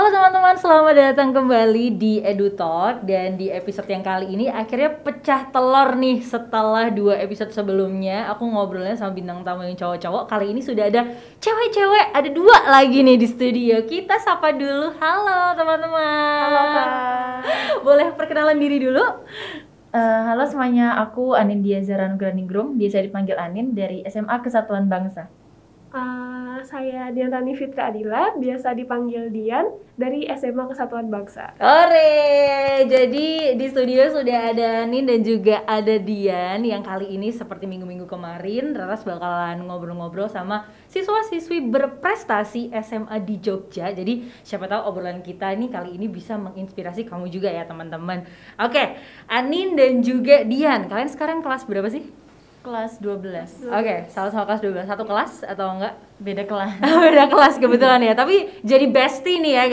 Halo teman-teman, selamat datang kembali di EduTalk. Dan di episode yang kali ini akhirnya pecah telur nih. Setelah 2 episode sebelumnya aku ngobrolnya sama bintang tamu yang cowok-cowok. Kali ini sudah ada cewek-cewek, ada 2 lagi nih di studio. Kita sapa dulu. Halo teman-teman. Halo Kak. Boleh perkenalan diri dulu? Halo semuanya, aku Anindya Zaranugraninggrum, biasa dipanggil Anin, dari SMA Kesatuan Bangsa. Saya Diantani Fitra Adila, biasa dipanggil Dian, dari SMA Kesatuan Bangsa. Ore, jadi di studio sudah ada Nin dan juga ada Dian yang kali ini seperti minggu-minggu kemarin Raras bakalan ngobrol-ngobrol sama siswa-siswi berprestasi SMA di Jogja. Jadi siapa tahu obrolan kita ini kali ini bisa menginspirasi kamu juga ya teman-teman. Oke, Anin dan juga Dian, kalian sekarang kelas berapa sih? Kelas 12. Oke, sama-sama kelas 12. Satu kelas atau enggak? Beda kelas. Beda kelas kebetulan ya, tapi jadi bestie nih ya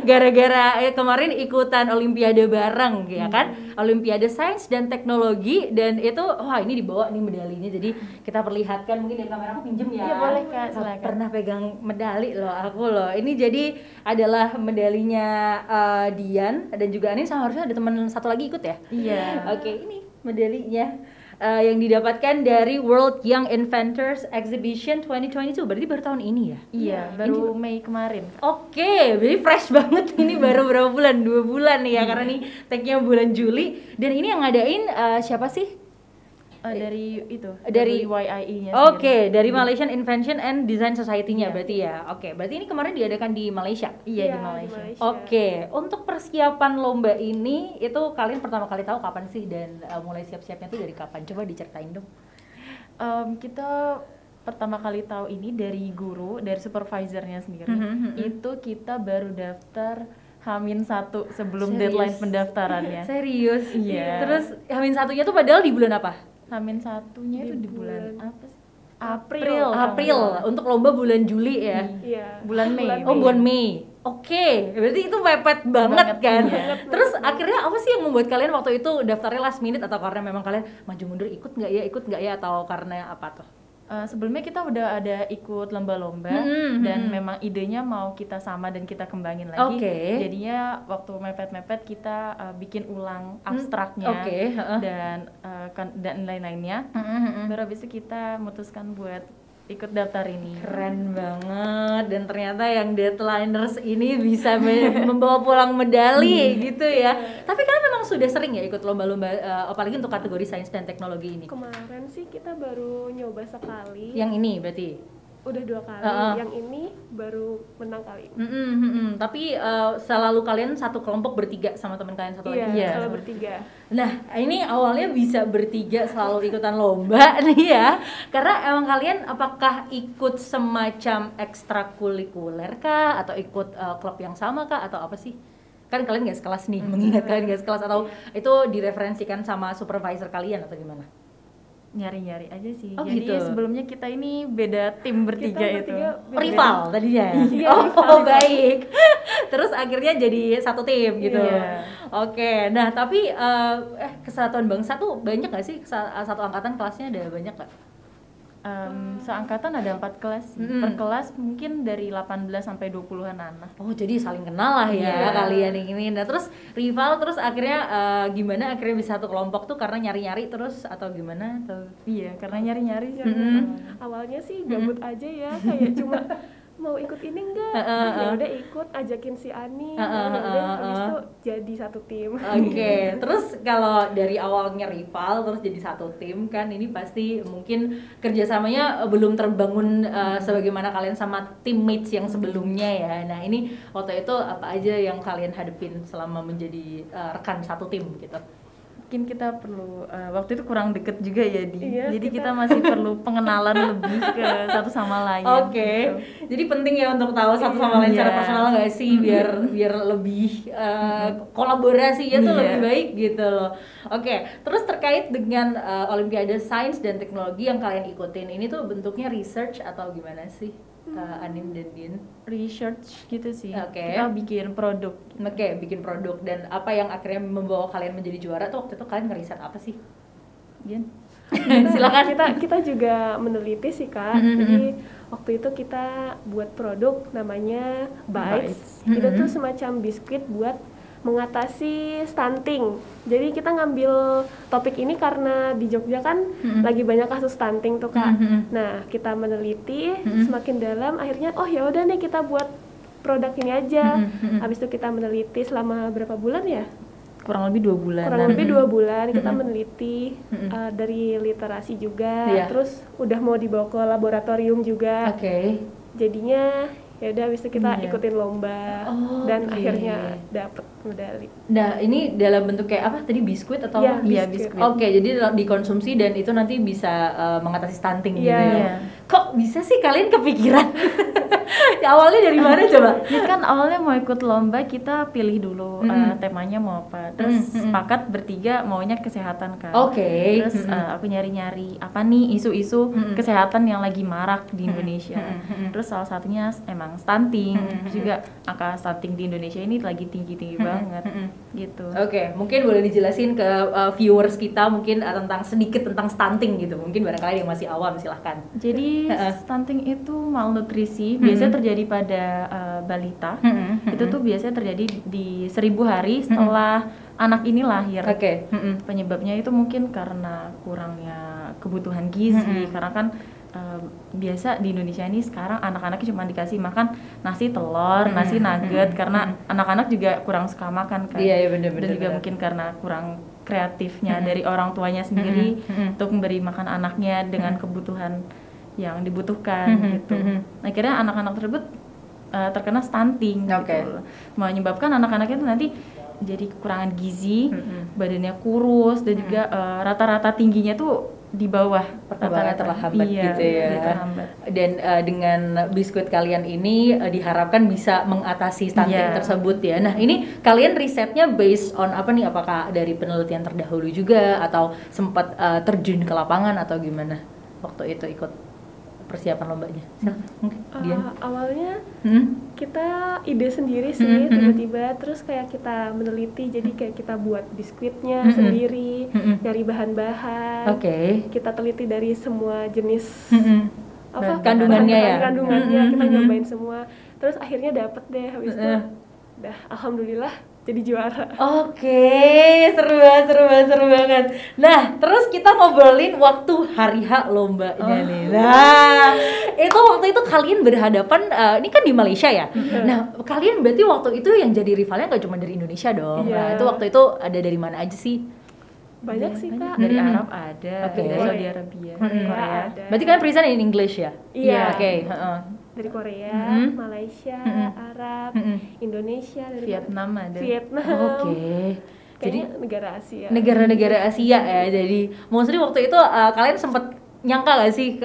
gara-gara kemarin ikutan olimpiade bareng ya kan, olimpiade sains dan teknologi, dan itu wah ini dibawa nih medalinya, jadi kita perlihatkan mungkin dari kamera, aku pinjem ya. Iya boleh Kak, silakan. Pernah pegang medali loh aku loh, ini jadi adalah medalinya Dian dan juga Anin, sama harusnya ada teman satu lagi ikut ya. Iya. Oke, ini medalinya. Yang didapatkan dari World Young Inventors Exhibition 2022, berarti baru tahun ini ya? Iya, baru Mei kemarin. Oke, jadi fresh banget ini, baru berapa bulan? 2 bulan nih ya, karena nih tag-nya bulan Juli. Dan ini yang ngadain siapa sih? Dari itu, Dari YIE-nya. Oke, dari Malaysian Invention and Design Society-nya berarti ya. Oke, berarti ini kemarin diadakan di Malaysia. Iya, di Malaysia. Oke, untuk persiapan lomba ini itu kalian pertama kali tahu kapan sih, dan mulai siap-siapnya tuh dari kapan? Coba diceritain dong. Kita pertama kali tahu ini dari guru, dari supervisornya sendiri. Itu kita baru daftar H-1 sebelum Serius? deadline pendaftarannya. Serius? Iya. Terus H-1-nya tuh padahal di bulan apa? H-1-nya itu di bulan apa sih? April. Untuk lomba bulan Juli ya. Iya. Bulan Mei. Oh, bulan Mei. Oke, berarti itu mepet banget kan. Iya. Terus akhirnya apa sih yang membuat kalian waktu itu daftarnya last minute, atau karena memang kalian maju mundur ikut nggak ya, atau karena apa tuh? Sebelumnya kita udah ada ikut lomba-lomba dan memang idenya mau kita sama dan kita kembangin lagi. Jadinya waktu mepet-mepet kita bikin ulang abstraknya dan lain-lainnya. Baru habis itu kita memutuskan buat ikut daftar ini. Keren banget, dan ternyata yang deadliners ini bisa membawa pulang medali gitu ya. Tapi kalian memang sudah sering ya ikut lomba-lomba, apalagi untuk kategori sains dan teknologi ini? Kemarin sih kita baru nyoba sekali. Yang ini berarti? Udah 2 kali, yang ini baru menang kali ini. Tapi selalu kalian satu kelompok bertiga sama teman kalian satu lagi? Iya, selalu bertiga. Nah, ini awalnya bisa bertiga selalu ikutan lomba nih ya, karena emang kalian apakah ikut semacam ekstrakurikuler kah, atau ikut klub yang sama kah, atau apa sih? Kan kalian gak sekelas nih, mengingat kalian gak sekelas, atau itu direferensikan sama supervisor kalian atau gimana? Nyari-nyari aja sih. Oh, jadi gitu. Sebelumnya kita ini beda tim bertiga itu. Rival tadinya. Iya, Oh, baik. Terus akhirnya jadi satu tim gitu. Iya. Oke. Nah, tapi Kesatuan Bangsa tuh banyak gak sih? Satu angkatan kelasnya ada banyak gak? Seangkatan ada 4 kelas. Per kelas mungkin dari 18 sampai 20-an anak. Oh, jadi saling kenal lah ya kalian ini. Nah, terus rival, terus akhirnya gimana akhirnya bisa satu kelompok tuh, karena nyari-nyari terus atau gimana? Atau Iya, karena nyari-nyari sih. Awalnya sih gabut aja ya, kayak cuma mau ikut ini enggak? Ya udah ikut, ajakin si Ani. Udah habis itu jadi satu tim. Oke, terus kalau dari awalnya rival terus jadi satu tim kan, ini pasti mungkin kerjasamanya belum terbangun sebagaimana kalian sama teammates yang sebelumnya ya. Nah, ini waktu itu apa aja yang kalian hadepin selama menjadi rekan satu tim gitu? Mungkin kita perlu waktu itu kurang deket juga ya Iya, jadi kita masih perlu pengenalan lebih ke satu sama lain. Oke. Jadi penting ya untuk tahu satu sama lain secara personal nggak sih, biar lebih kolaborasinya tuh lebih baik gitu loh. Oke. Terus terkait dengan Olimpiade Sains dan Teknologi yang kalian ikutin ini tuh bentuknya research atau gimana sih? Anim dan Din? Research gitu sih. Oke. Kita bikin produk. Oke, bikin produk. Dan apa yang akhirnya membawa kalian menjadi juara tuh waktu itu kalian ngeriset apa sih? Din? Silakan. Kita juga meneliti sih Kak. Jadi waktu itu kita buat produk namanya Bites. Itu tuh semacam biskuit buat mengatasi stunting. Jadi kita ngambil topik ini karena di Jogja kan lagi banyak kasus stunting tuh Kak. Nah, kita meneliti semakin dalam, akhirnya oh ya udah nih kita buat produk ini aja. Habis itu kita meneliti selama berapa bulan ya? Kurang lebih 2 bulan. Kurang lebih 2 bulan kita meneliti dari literasi juga. Terus udah mau dibawa ke laboratorium juga. Jadinya ya udah habis itu kita ikutin lomba dan akhirnya dapet medali. Nah, ini dalam bentuk kayak apa tadi, biskuit atau biskuit. Jadi dikonsumsi dan itu nanti bisa mengatasi stunting gitu ya. Kok bisa sih kalian kepikiran? Awalnya dari mana coba? Ini kan awalnya mau ikut lomba, kita pilih dulu temanya mau apa. Terus sepakat bertiga maunya kesehatan kan. Terus aku nyari-nyari apa nih isu-isu kesehatan yang lagi marak di Indonesia. Terus salah satunya emang stunting. Terus juga angka stunting di Indonesia ini lagi tinggi-tinggi banget gitu. Mungkin boleh dijelasin ke viewers kita mungkin sedikit tentang stunting gitu. Mungkin barangkali yang masih awam, silahkan. Jadi stunting itu malnutrisi, biasanya terjadi pada balita. Itu tuh biasanya terjadi di 1000 hari setelah anak ini lahir. Penyebabnya itu mungkin karena kurangnya kebutuhan gizi, karena kan biasa di Indonesia ini sekarang anak-anaknya cuma dikasih makan nasi telur, nasi nugget, karena anak-anak juga kurang suka makan kan. Bener, dan juga mungkin karena kurang kreatifnya dari orang tuanya sendiri untuk memberi makan anaknya dengan kebutuhan yang dibutuhkan gitu. Akhirnya anak-anak tersebut terkena stunting gitu. Menyebabkan anak-anaknya itu nanti jadi kekurangan gizi, badannya kurus, dan juga rata-rata tingginya tuh di bawah perkembangan terlambat gitu ya. Dan dengan biskuit kalian ini diharapkan bisa mengatasi stunting tersebut ya. Nah, ini kalian risetnya based on apa nih? Apakah dari penelitian terdahulu juga atau sempat terjun ke lapangan atau gimana waktu itu ikut persiapan lombanya? Awalnya kita ide sendiri sih, tiba-tiba terus kayak kita meneliti, jadi kayak kita buat biskuitnya sendiri, dari bahan-bahan. Kita teliti dari semua jenis kandungannya kita nyobain semua. Terus akhirnya dapet deh, habis itu dah alhamdulillah jadi juara. Seru banget. Nah, terus kita ngobrolin waktu hari H lombanya nih. Nah, itu waktu itu kalian berhadapan, ini kan di Malaysia ya. Nah, kalian berarti waktu itu yang jadi rivalnya nggak cuma dari Indonesia dong. Nah, itu waktu itu ada dari mana aja sih? Banyak sih Kak. Dari Arab ada, dari Saudi Arabia, Korea ada. Berarti kalian present in English ya? Iya. Dari Korea, Malaysia, Arab, Indonesia, dari Vietnam ada. Jadi negara Asia. Negara-negara Asia ya. Jadi mostly waktu itu kalian sempat nyangka gak sih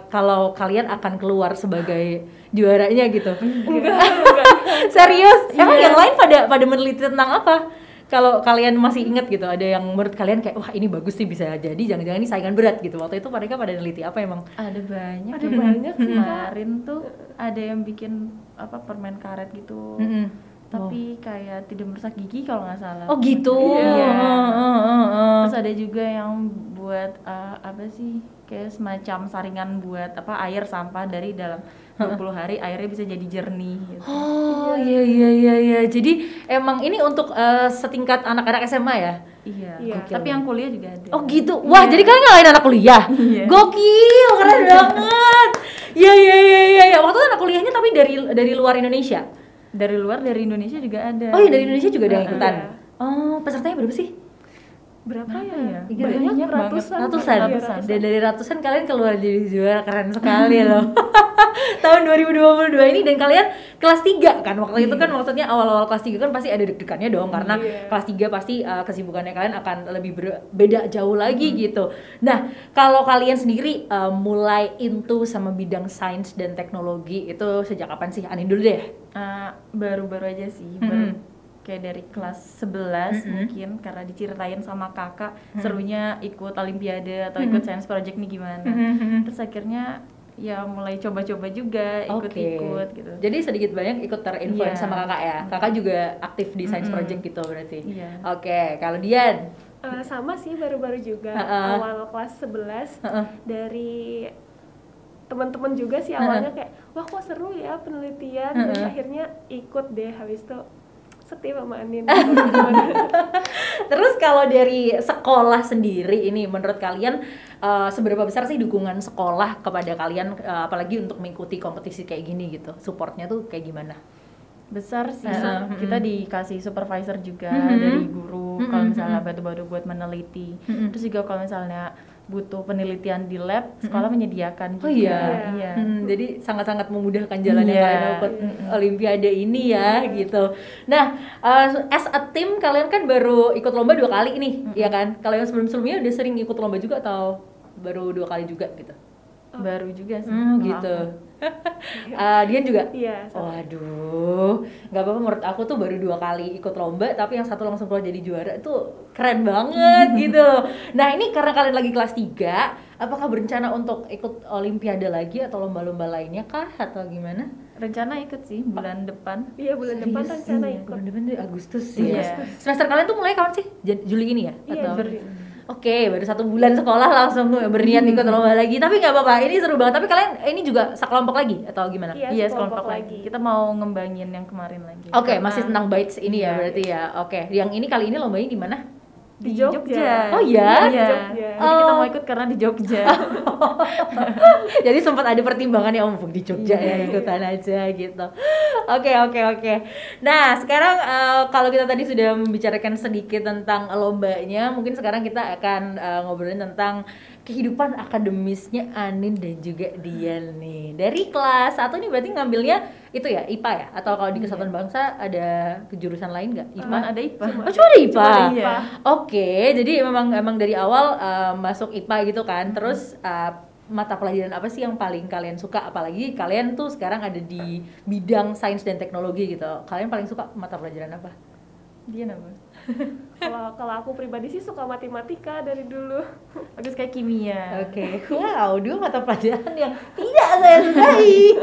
kalau kalian akan keluar sebagai juaranya gitu? Enggak. Serius? Emang yang lain pada meneliti tentang apa? Kalau kalian masih ingat gitu, ada yang menurut kalian kayak wah ini bagus sih, bisa jadi jangan-jangan ini saingan berat gitu. Waktu itu mereka pada neliti apa emang? Ada banyak sih. Kemarin tuh ada yang bikin permen karet gitu. Tapi kayak tidak merusak gigi kalau nggak salah. Oh gitu. Terus ada juga yang buat kayak semacam saringan buat air sampah dari dalam 20 hari airnya bisa jadi jernih gitu. Iya. Jadi emang ini untuk setingkat anak-anak SMA ya? Iya. Tapi yang kuliah juga ada. Oh gitu. Wah, jadi kalian ngalahin anak kuliah? Gokil, keren banget. Iya. Waktu itu anak kuliahnya tapi dari luar Indonesia? Dari Indonesia juga ada. Oh iya, dari Indonesia juga ada yang ikutan. Oh, pesertanya berapa sih? Berapa ya? Banyak, ratusan. Dan dari ratusan kalian keluar jadi juara, keren sekali loh. Tahun 2022 ini, dan kalian kelas 3 kan waktu itu kan, maksudnya awal-awal kelas 3 kan pasti ada deg-degannya dong, karena kelas 3 pasti kesibukannya kalian akan lebih beda jauh lagi gitu. Nah, kalau kalian sendiri mulai into sama bidang sains dan teknologi itu sejak kapan sih? Anin dulu deh. Baru-baru aja sih, baru kayak dari kelas 11 mungkin, karena diceritain sama kakak serunya ikut olimpiade atau ikut science project nih gimana. Terus akhirnya ya mulai coba-coba juga ikut-ikut gitu. Jadi sedikit banyak ikut terinfluence sama kakak ya. Kakak juga aktif di science project gitu berarti. Kalau Dian? Sama sih, baru-baru juga awal kelas 11 dari teman-teman juga sih awalnya kayak wah kok seru ya penelitian, dan akhirnya ikut deh, habis itu setia sama Anin. Terus kalau dari sekolah sendiri ini menurut kalian seberapa besar sih dukungan sekolah kepada kalian, apalagi untuk mengikuti kompetisi kayak gini gitu, supportnya tuh kayak gimana? Besar sih, kita dikasih supervisor juga dari guru kalau misalnya baru-baru buat meneliti, terus juga kalau misalnya butuh penelitian di lab, sekolah menyediakan juga. Oh iya. Jadi sangat-sangat memudahkan jalannya kalian ikut Olimpiade ini ya gitu. Nah, as a team kalian kan baru ikut lomba 2 kali nih, ya kan? Kalau yang sebelum-sebelumnya udah sering ikut lomba juga atau baru 2 kali juga gitu? Baru juga sih. Gitu. Dian juga? Iya. Waduh, nggak apa-apa, menurut aku tuh baru 2 kali ikut lomba, tapi yang satu langsung keluar jadi juara itu keren banget gitu. Nah ini karena kalian lagi kelas 3, apakah berencana untuk ikut Olimpiade lagi atau lomba-lomba lainnya kah atau gimana? Rencana ikut sih bulan depan. Iya, bulan depan rencana ikut. Bulan depan tuh Agustus ya. Semester kalian tuh mulai kapan sih? Juli ini ya? Iya, atau? Oke, baru 1 bulan sekolah langsung berniat ikut lomba lagi. Tapi nggak apa-apa, ini seru banget. Tapi kalian ini juga sekelompok lagi atau gimana? Iya, sekelompok lagi. Kita mau ngembangin yang kemarin lagi. Oke, masih tentang bites ini ya berarti ya. Oke, yang ini kali ini lombanya di mana? Di Jogja. Oh iya? Di Jogja. Jadi kita mau ikut karena di Jogja. Jadi sempat ada pertimbangan ya, di Jogja ya, ikutan aja gitu. Oke. Nah sekarang kalau kita tadi sudah membicarakan sedikit tentang lombanya, mungkin sekarang kita akan ngobrolin tentang kehidupan akademisnya Anin dan juga Dian nih. Dari kelas 1 nih berarti ngambilnya itu ya, IPA ya? Atau kalau di Kesatuan Bangsa ada kejurusan lain nggak? IPA? Ada IPA. Cuma ada IPA? Iya. Oke, jadi emang dari awal masuk IPA gitu kan. Terus mata pelajaran apa sih yang paling kalian suka? Apalagi kalian tuh sekarang ada di bidang sains dan teknologi gitu. Kalian paling suka mata pelajaran apa? Dia apa? Kalau aku pribadi sih suka matematika dari dulu. Aku suka kimia. Oke. Wow, 2 mata pelajaran yang tidak saya sukai.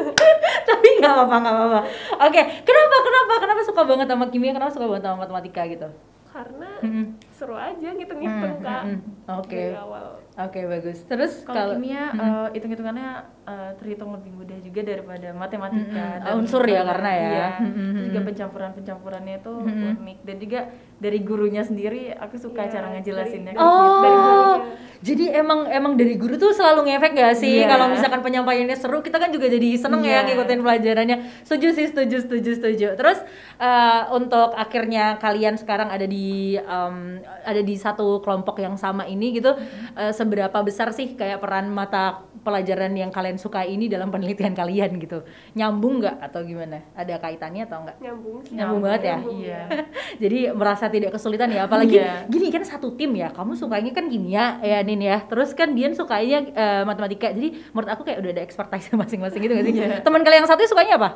Tapi nggak apa-apa. Oke, kenapa suka banget sama kimia? Kenapa suka banget sama matematika gitu? Karena seru aja ngitung-ngitung Kak. Oke. Dari awal. Oke, bagus. Terus kalau kimia hitung-hitungannya terhitung lebih mudah juga daripada matematika. Unsur ya karena ya. Iya. Terus juga pencampurannya itu unik, dan juga dari gurunya sendiri aku suka cara ngejelasinnya. Dari gurunya. Jadi emang dari guru tuh selalu ngefek gak sih? Kalau misalkan penyampaiannya seru, kita kan juga jadi seneng ya ngikutin pelajarannya. Setuju. Terus untuk akhirnya kalian sekarang ada di satu kelompok yang sama ini gitu, seberapa besar sih kayak peran mata pelajaran yang kalian suka ini dalam penelitian kalian gitu? Nyambung nggak atau gimana? Ada kaitannya atau enggak? Nyambung banget ya? Iya. Jadi merasa tidak kesulitan ya, apalagi gini kan satu tim ya, kamu sukanya kan kimia ya Nin ya, terus kan Dian sukanya matematika, jadi menurut aku kayak udah ada expertise masing-masing gitu nggak sih? Teman kalian yang satu sukanya apa?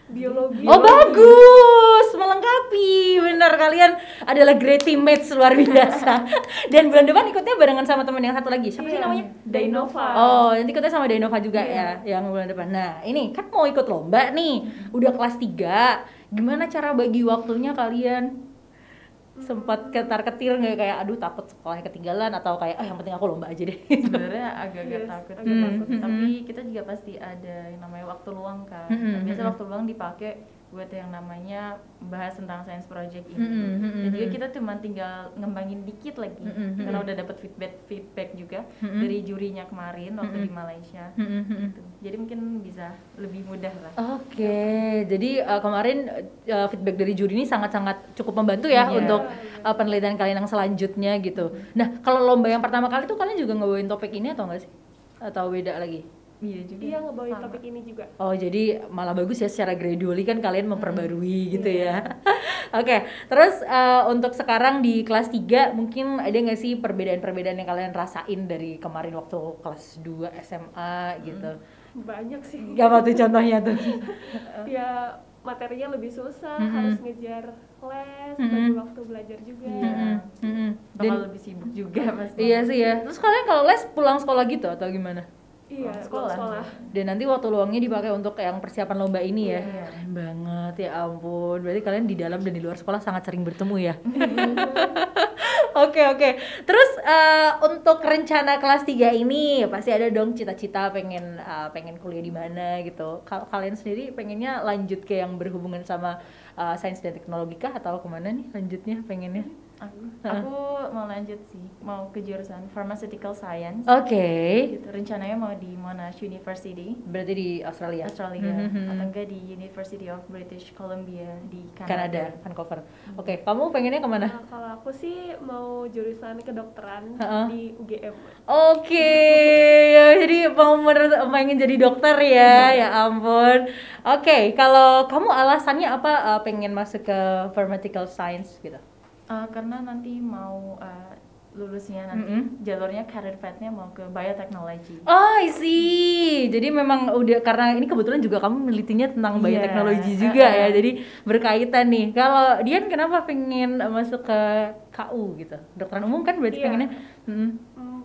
Biologi. Oh bagus, melengkapi, bener, kalian adalah great teammates luar biasa. Dan bulan depan ikutnya barengan sama teman yang satu lagi, siapa sih namanya? Dainova. Oh, nanti ikutnya sama Dainova juga ya, yang bulan depan. Nah ini kan mau ikut lomba nih, udah kelas 3, gimana cara bagi waktunya kalian? Sempat ketar-ketir nggak kayak aduh takut sekolahnya ketinggalan, atau kayak yang penting aku lomba aja deh? Sebenarnya agak-agak takut, tapi kita juga pasti ada yang namanya waktu luang kan. Biasa waktu luang dipakai buat yang namanya bahas tentang science project ini. Dan juga kita cuma tinggal ngembangin dikit lagi, karena udah dapat feedback juga dari jurinya kemarin waktu di Malaysia. Gitu. Jadi mungkin bisa lebih mudah lah. Oke, jadi kemarin feedback dari juri ini sangat-sangat cukup membantu ya untuk penelitian kalian yang selanjutnya gitu. Nah, kalau lomba yang pertama kali tuh kalian juga ngebawain topik ini atau enggak sih? Atau beda lagi? Iya juga. Iya, ngebawain topik ini juga. Oh, jadi malah bagus ya, secara gradually kan kalian memperbarui gitu ya. Oke, terus untuk sekarang di kelas 3 mungkin ada nggak sih perbedaan-perbedaan yang kalian rasain dari kemarin waktu kelas 2 SMA gitu? Banyak sih. Apa tuh contohnya tuh? Ya materinya lebih susah, harus ngejar les, bagi waktu belajar juga. Dan lebih sibuk juga pasti. Iya sih ya. Terus kalian kalau les pulang sekolah gitu atau gimana? Iya, sekolah. Dan nanti waktu luangnya dipakai untuk yang persiapan lomba ini ya. Keren banget, ya ampun. Berarti kalian di dalam dan di luar sekolah sangat sering bertemu ya. Oke. Terus untuk rencana kelas 3 ini pasti ada dong cita-cita pengen kuliah di mana gitu. Kalian sendiri pengennya lanjut ke yang berhubungan sama sains dan teknologi kah atau kemana nih lanjutnya pengennya? Aku mau lanjut sih, mau ke jurusan Pharmaceutical Science. Gitu. Rencananya mau di Monash University. Berarti di Australia. Atau enggak di University of British Columbia di Kanada, Vancouver. Oke, kamu pengennya kemana? Kalau aku sih mau jurusan kedokteran di UGM. Oke, ya, jadi pengen jadi dokter ya, ya ampun. Oke, kalau kamu alasannya apa pengen masuk ke Pharmaceutical Science gitu? Karena nanti mau lulusnya nanti jalurnya career path-nya mau ke biotechnology. Oh, I see. Jadi memang udah karena ini kebetulan juga kamu menelitinya tentang biotechnology juga ya. Jadi berkaitan nih. Kalau Dian kenapa pengen masuk ke KU gitu? Dokteran umum kan berarti pengennya?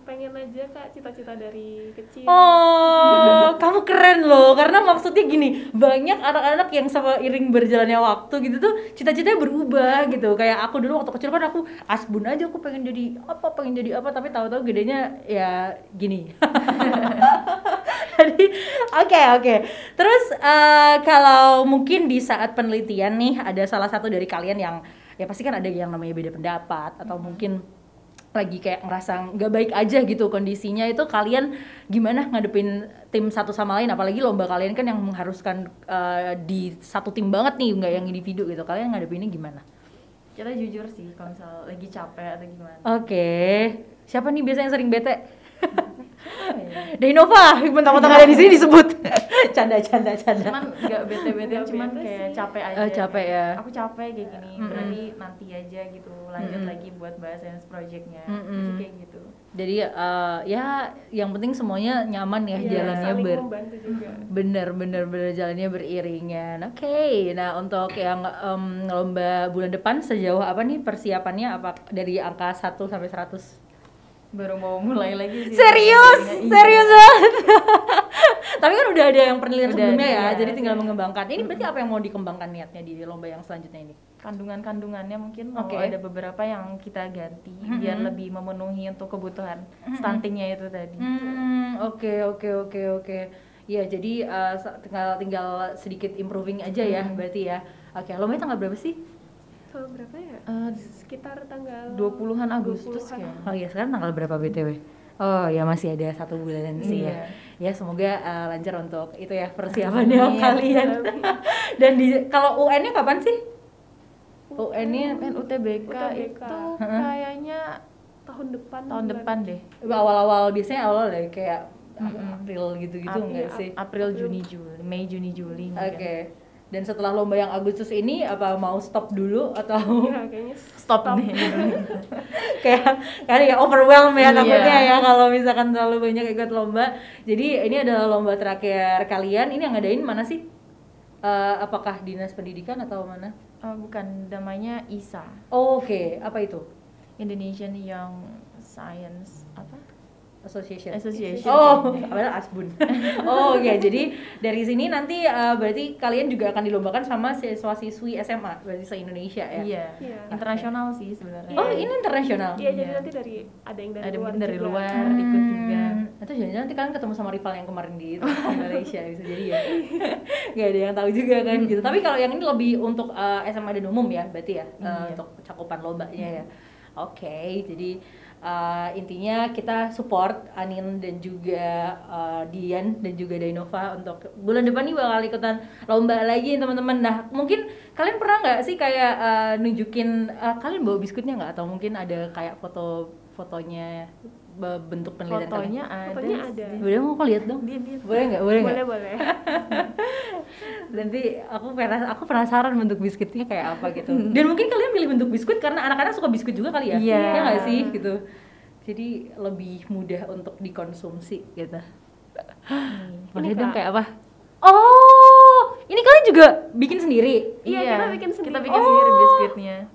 Pengen aja Kak, cita-cita dari kecil. Oh, kamu keren loh. Karena maksudnya gini, banyak anak-anak yang seiring berjalannya waktu gitu tuh cita-citanya berubah gitu. Kayak aku dulu waktu kecil kan aku asbun aja, aku pengen jadi apa, tapi tahu-tahu gedenya ya gini. Jadi oke. Terus kalau mungkin di saat penelitian nih ada salah satu dari kalian yang ya pasti kan ada yang namanya beda pendapat atau mungkin lagi kayak ngerasa nggak baik aja gitu kondisinya, itu kalian gimana ngadepin tim satu sama lain, apalagi lomba kalian kan yang mengharuskan di satu tim banget nih, nggak yang individu gitu, kalian ngadepinnya gimana? Kita jujur sih kalau misal lagi capek atau gimana. Oke. Siapa nih biasanya yang sering bete? Dainova, mentang-mentang ada di sini disebut. Canda. Cuman nggak bete-bete, cuman kayak capek aja. Capek ya. Aku capek kayak gini, berarti nanti aja gitu lanjut lagi buat bahas science project-nya. Kayak gitu. Jadi ya yang penting semuanya nyaman ya, jalannya membantu juga. Bener jalannya beriringan. Oke. Nah, untuk yang lomba bulan depan sejauh apa nih persiapannya, apa dari angka 1 sampai 100? Baru mau mulai lagi sih. Serius banget. Tapi kan udah ada yang penelitian sebelumnya ya, jadi tinggal mengembangkan. Ini berarti apa yang mau dikembangkan niatnya di lomba yang selanjutnya ini? Kandungannya mungkin mau ada beberapa yang kita ganti biar lebih memenuhi untuk kebutuhan stuntingnya itu tadi. Oke. Ya, jadi tinggal sedikit improving aja ya berarti ya. Oke, lombanya tanggal berapa sih? Berapa ya? Sekitar tanggal 20-an Agustus ya. Oh iya, sekarang tanggal berapa BTW? Oh ya, masih ada 1 bulan sih ya. Ya semoga lancar untuk itu ya persiapannya kalian. Dan kalau UN-nya kapan sih? UN-nya UTBK itu kayaknya tahun depan deh. Awal-awal biasanya awal dari kayak April gitu-gitu enggak sih? April, Mei, Juni, Juli. Oke. Dan setelah lomba yang Agustus ini apa mau stop dulu atau kayaknya stop nih. kayak ya overwhelm ya takutnya ya kalau misalkan terlalu banyak ikut lomba. Jadi ini adalah lomba terakhir kalian. Ini yang ngadain mana sih? Apakah Dinas Pendidikan atau mana? Bukan, namanya ISA. Oke. Apa itu? Indonesian Young Science Association. Oh, padahal Asbun. Oh ya, jadi dari sini nanti berarti kalian juga akan dilombakan sama siswa-siswi SMA berarti se-Indonesia ya. Iya. Internasional sih sebenarnya. Oh, ini internasional. Iya, jadi nanti ada yang dari luar ikut juga. Atau jangan-jangan nanti kalian ketemu sama rival yang kemarin di Malaysia bisa jadi ya. Gak ada yang tahu juga kan gitu. Tapi kalau yang ini lebih untuk SMA dan umum ya berarti ya, untuk cakupan lombanya ya. Oke, jadi intinya kita support Anin dan juga Dian dan juga Dainova untuk bulan depan nih bakal ikutan lomba lagi teman-teman. Nah, mungkin kalian pernah nggak sih kayak nunjukin kalian bawa biskuitnya nggak, atau mungkin ada kayak fotonya bentuk penelitian fotonya ada. Boleh mau aku lihat dong? Boleh nggak? Boleh. Nanti aku penasaran bentuk biskuitnya kayak apa gitu. Dan mungkin kalian pilih bentuk biskuit karena anak-anak suka biskuit juga kali ya? Iya. Ya nggak sih gitu. Jadi lebih mudah untuk dikonsumsi gitu. Boleh dong kayak apa? Oh, ini kalian juga bikin sendiri? Iya, kita bikin sendiri biskuitnya.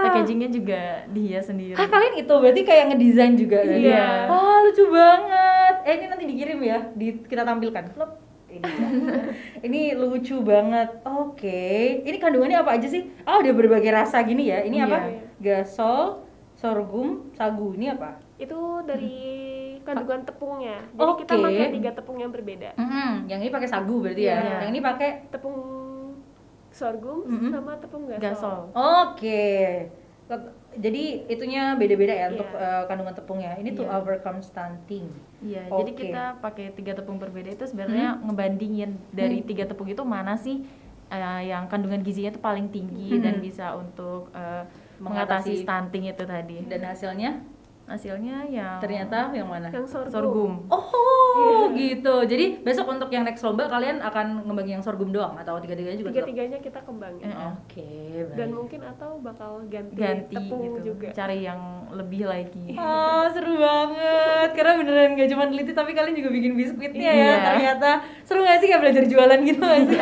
Packagingnya juga dia sendiri. Kalian itu berarti kayak ngedesain juga kan? Iya. Lucu banget. Ini nanti dikirim ya, kita tampilkan. Ini lucu banget. Oke. Ini kandungannya apa aja sih? Ada berbagai rasa gini ya. Ini apa? Gasol, sorghum, sagu ini apa? Itu dari kandungan tepungnya. Jadi kita pakai 3 tepung yang berbeda. Yang ini pakai sagu berarti ya. Yang ini pakai tepung sorghum sama tepung gasol. Oke. Jadi itunya beda-beda ya untuk kandungan tepungnya. Ini to overcome stunting. Iya, jadi kita pakai 3 tepung berbeda itu sebenarnya ngebandingin dari 3 tepung itu mana sih yang kandungan gizinya itu paling tinggi dan bisa untuk mengatasi stunting itu tadi. Dan hasilnya yang ternyata yang mana? Yang sorghum. Gitu. Jadi besok untuk yang next lomba kalian akan ngembangin yang sorghum doang atau tiga-tiganya juga? Tiga-tiganya kita kembangin. Oke, baik. Dan mungkin atau bakal ganti gitu. tepung juga. Cari yang lebih lagi. Seru banget. Karena beneran gak cuma teliti tapi kalian juga bikin biskuitnya ya. Ternyata seru gak sih kayak belajar jualan gitu gak sih?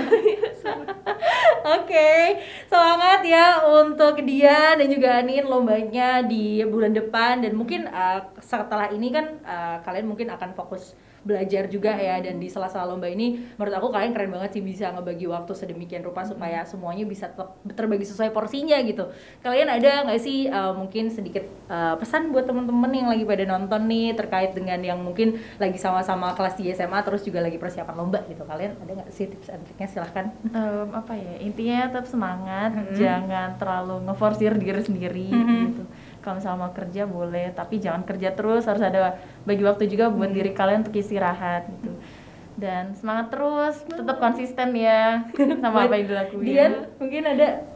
Oke, semangat ya untuk Dian dan juga Anin lombanya di bulan depan. Dan mungkin setelah ini kan kalian mungkin akan fokus belajar juga ya, dan di sela-sela lomba ini menurut aku kalian keren banget sih bisa ngebagi waktu sedemikian rupa supaya semuanya bisa terbagi sesuai porsinya gitu. Kalian ada nggak sih mungkin sedikit pesan buat teman-teman yang lagi pada nonton nih terkait dengan yang mungkin lagi sama-sama kelas di SMA terus juga lagi persiapan lomba gitu? Kalian ada nggak sih tips and triknya? Silahkan. Apa ya, intinya tetap semangat, jangan terlalu ngeforsir diri sendiri gitu. Kalau misalnya mau kerja boleh, tapi jangan kerja terus, harus ada bagi waktu juga buat diri kalian untuk istirahat gitu. Dan semangat terus, tetap konsisten ya sama apa yang dilakuin. Dian, mungkin ada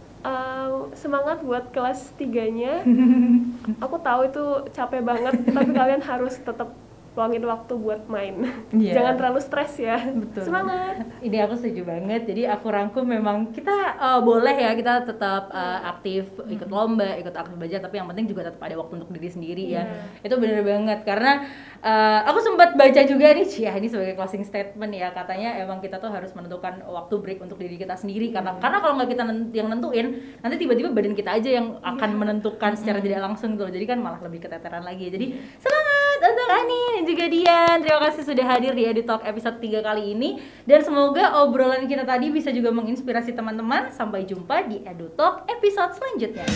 semangat buat kelas 3-nya. Aku tahu itu capek banget, tapi kalian harus tetap luangin waktu buat main. Jangan terlalu stres ya. Betul. Semangat. Ini aku setuju banget. Jadi aku rangkum memang kita boleh ya kita tetap aktif ikut lomba, ikut aktif belajar, tapi yang penting juga tetap ada waktu untuk diri sendiri ya. Itu bener banget karena aku sempat baca juga nih, ini sebagai closing statement ya, katanya emang kita tuh harus menentukan waktu break untuk diri kita sendiri karena kalau nggak kita yang nentuin, nanti tiba-tiba badan kita aja yang akan menentukan secara tidak langsung tuh. Jadi kan malah lebih keteteran lagi. Jadi semangat untuk Ani dan juga Dian. Terima kasih sudah hadir di EduTalk episode 3 kali ini. Dan semoga obrolan kita tadi bisa juga menginspirasi teman-teman. Sampai jumpa di EduTalk episode selanjutnya.